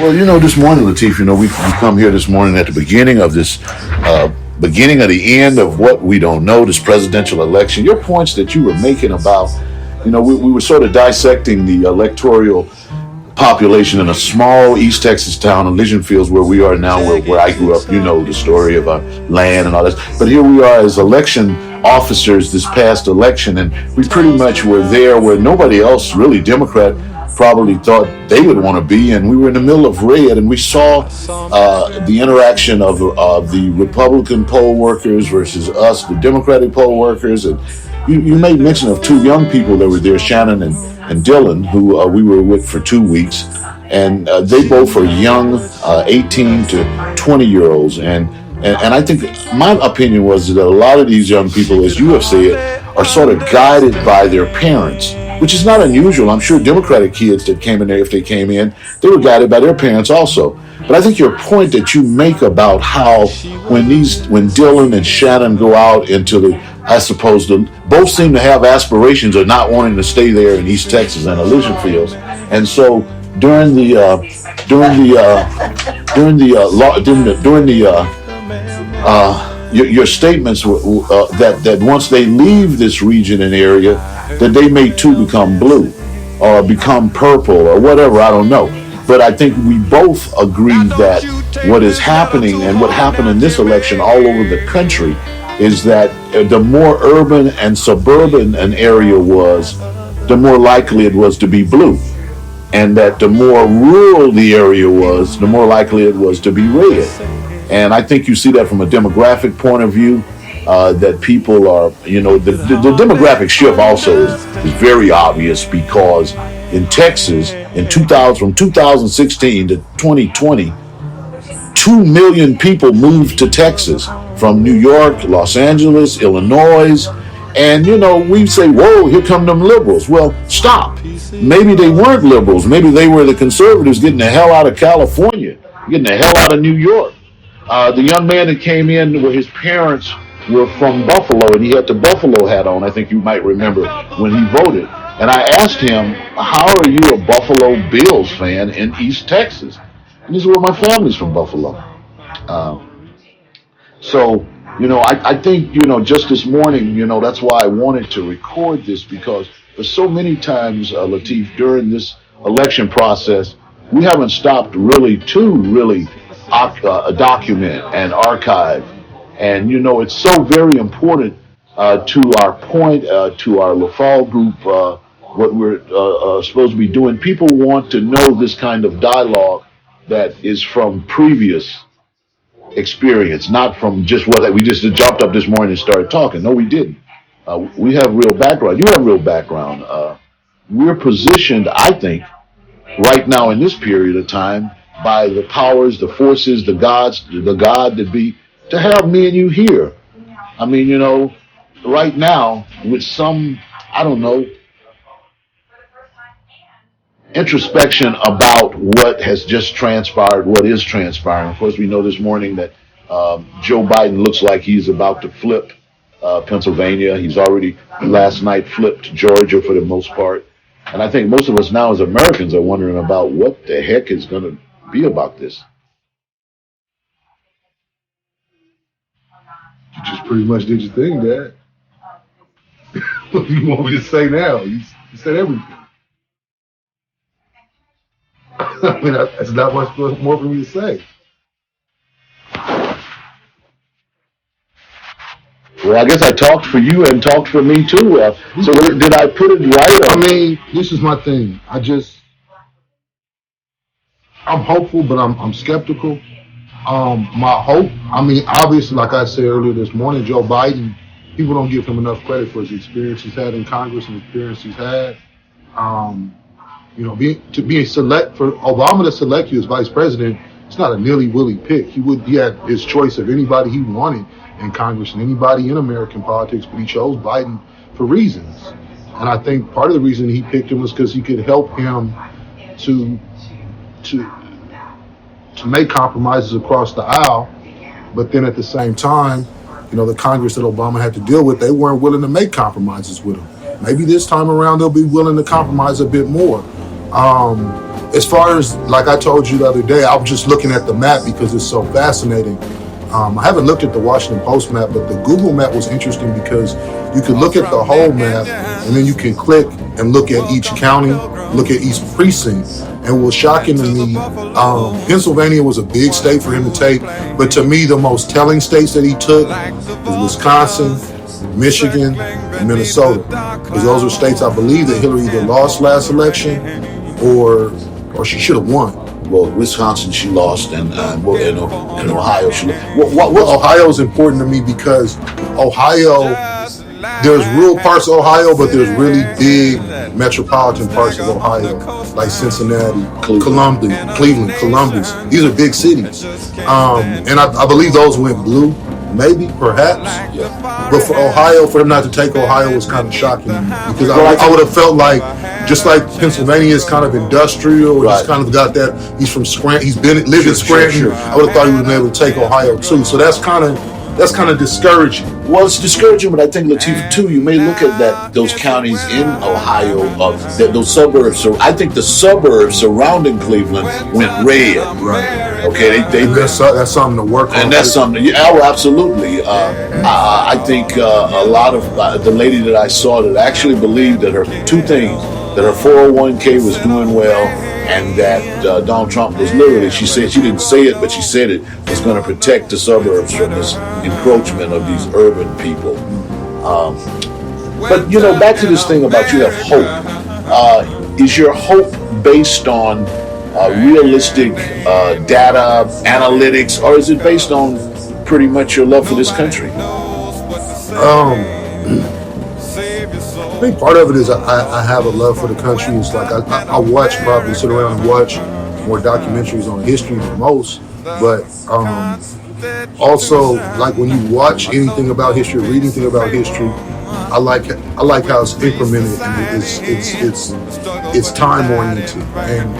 Well, this morning, Latif, we come here this morning at the beginning of this, beginning of the end of what we don't know, this presidential election. Your points that you were making about, we were sort of dissecting the electoral population in a small East Texas town, Elysian Fields, where we are now, where I grew up. The story of our land and all this. But here we are as election officers this past election, and we pretty much were there where nobody else, really, Democrat, probably thought they would want to be, and we were in the middle of red, and we saw the interaction of the Republican poll workers versus us, the Democratic poll workers, and you made mention of two young people that were there, Shannon and Dylan, who we were with for 2 weeks, and they both are young, 18 to 20-year-olds, and I think my opinion was that a lot of these young people, as you have said, are sort of guided by their parents, which is not unusual. I'm sure Democratic kids that came in there, if they came in, they were guided by their parents also. But I think your point that you make about how when Dylan and Shannon go out into both seem to have aspirations of not wanting to stay there in East Texas and Elysian Fields, and so during your statements that once they leave this region and area, that they may too become blue or become purple or whatever, I don't know. But I think we both agree that what is happening and what happened in this election all over the country is that the more urban and suburban an area was, the more likely it was to be blue. And that the more rural the area was, the more likely it was to be red. And I think you see that from a demographic point of view, that people are, the demographic shift also is very obvious, because in Texas, from 2016 to 2020, 2 million people moved to Texas from New York, Los Angeles, Illinois. And, we say, whoa, here come them liberals. Well, stop. Maybe they weren't liberals. Maybe they were the conservatives getting the hell out of California, getting the hell out of New York. The young man that came in where his parents were from Buffalo, and he had the Buffalo hat on, I think you might remember, when he voted. And I asked him, how are you a Buffalo Bills fan in East Texas? And this is where my family's from, Buffalo. I think, just this morning, that's why I wanted to record this, because for so many times, Latif, during this election process, we haven't stopped to document and archive. And, it's so very important to our point, to our Leffall Group, what we're supposed to be doing. People want to know this kind of dialogue that is from previous experience, not from just what we just jumped up this morning and started talking. No, we didn't. We have real background. You have real background. We're positioned, I think, right now in this period of time by the powers, the forces, the gods, the God that be, to have me and you here. I mean, right now with some, I don't know, introspection about what has just transpired, what is transpiring. Of course, we know this morning that Joe Biden looks like he's about to flip Pennsylvania. He's already last night flipped Georgia for the most part. And I think most of us now as Americans are wondering about what the heck is going to be about this. You just pretty much did your thing, Dad. What do you want me to say now? You said everything. I mean, that's not much more for me to say. Well, I guess I talked for you and talked for me too. So did I put it right? I mean, this is my thing. I'm hopeful, but I'm skeptical. My hope, obviously, like I said earlier this morning, Joe Biden, people don't give him enough credit for his experience he's had in Congress and the experience he's had. For Obama to select you as vice president, it's not a nilly-willy pick. He had his choice of anybody he wanted in Congress and anybody in American politics, but he chose Biden for reasons. And I think part of the reason he picked him was because he could help him to make compromises across the aisle. But then at the same time, the Congress that Obama had to deal with, they weren't willing to make compromises with him. Maybe this time around they'll be willing to compromise a bit more. as far as, like I told you the other day, I was just looking at the map because it's so fascinating. I haven't looked at the Washington Post map, but the Google map was interesting because you could look at the whole map and then you can click and look at each county, look at each precinct. And what was shocking to me, Pennsylvania was a big state for him to take, but to me, the most telling states that he took was Wisconsin, Michigan, and Minnesota. Because those are states I believe that Hillary either lost last election or she should have won. Well, Wisconsin she lost, and in Ohio she lost. Well, Ohio is important to me because Ohio, there's rural parts of Ohio, but there's really big metropolitan parts of Ohio, like Cincinnati, Cleveland, Columbus. These are big cities. And I believe those went blue, maybe, perhaps. Yeah. But for Ohio, for him not to take Ohio was kind of shocking to me because I would have felt like, just like Pennsylvania is kind of industrial, right. He's kind of got that, he's from Scranton, he's lived in Scranton. Sure. I would have thought he would have been able to take Ohio too. So that's kind of discouraging. Well, it's discouraging, but I think, Latifah, too, you may look at those counties in Ohio, those suburbs. So I think the suburbs surrounding Cleveland went red. Right. Okay, that's something to work on. And that's something. Yeah, well, absolutely. I think a lot of the lady that I saw that actually believed that her two things, that her 401k was doing well, and that Donald Trump was literally, she said, she didn't say it, but she said it, was going to protect the suburbs from this encroachment of these urban people. But, back to this thing about you have hope. Is your hope based on realistic data, analytics, or is it based on pretty much your love for this country? I think part of it is I have a love for the country. It's like I sit around and watch more documentaries on history than most, but also like when you watch anything about history, read anything about history, I like how it's incremented and it's time oriented, and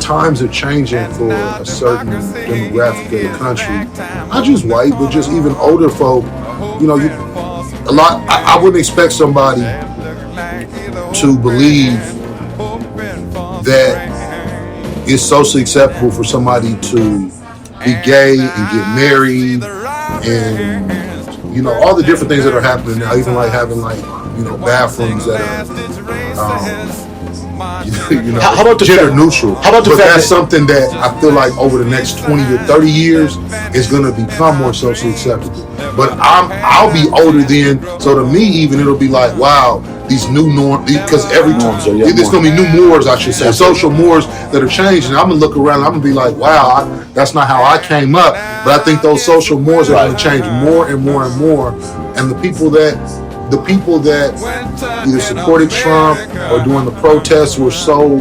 times are changing for a certain demographic of the country. Not just white, but just even older folk. I wouldn't expect somebody to believe that it's socially acceptable for somebody to be gay and get married and all the different things that are happening now, even like having bathrooms that are how about the gender neutral. How about the but fact that's something that I feel like over the next 20 or 30 years is going to become more socially acceptable. But I'll be older then, so to me even it'll be like, wow, these new norms, because there's going to be new mores, I should say, social mores that are changing. I'm going to look around and I'm going to be like, wow, that's not how I came up. But I think those social mores are going to change more and more and more. And the people that either supported Trump or during the protests were so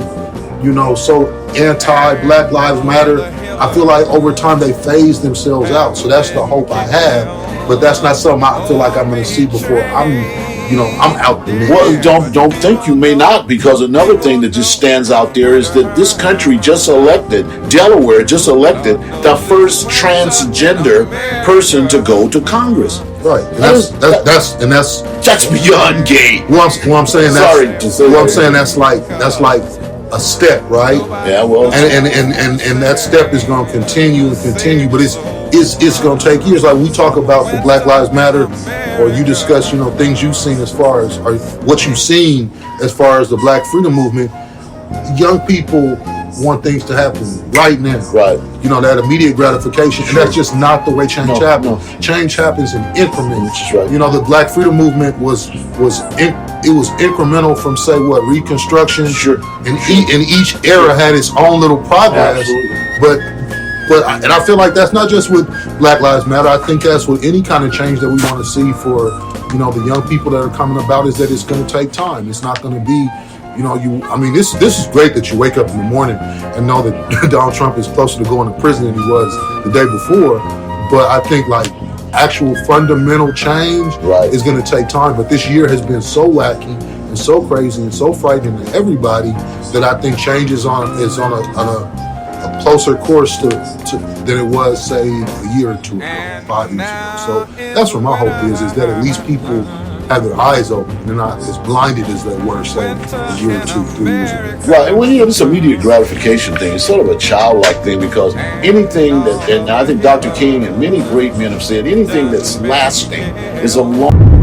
anti-Black Lives Matter, I feel like over time they phase themselves out. So that's the hope I have, but that's not something I feel like I'm going to see before I'm out the mix. Well, don't think you may not, because another thing that just stands out there is that this country Delaware just elected the first transgender person to go to Congress. Right, and that's beyond gay. I'm saying that's like a step, right? Yeah, well, and that step is going to continue, but it's going to take years. Like we talk about the Black Lives Matter, or you discuss, things you've seen as far as, or what you've seen as far as the Black Freedom Movement. Young people want things to happen right now. Right. That immediate gratification. Sure. And that's just not the way change happens. No. Change happens in increments. That's right. The Black Freedom Movement was incremental from, say, Reconstruction. Sure. And each era had its own little progress. Absolutely. And I feel like that's not just with Black Lives Matter. I think that's with any kind of change that we want to see for, the young people that are coming about, is that it's going to take time. It's not going to be, this is great that you wake up in the morning and know that Donald Trump is closer to going to prison than he was the day before. But I think like actual fundamental change is going to take time. But this year has been so wacky and so crazy and so frightening to everybody that I think change is on a closer course than it was, say, a year or two ago, 5 years ago. So that's what my hope is that at least people have their eyes open. They're not as blinded as they were, say, a year or 2, 3 years ago. Right, and when this immediate gratification thing, it's sort of a childlike thing because anything that, and I think Dr. King and many great men have said, anything that's lasting is a long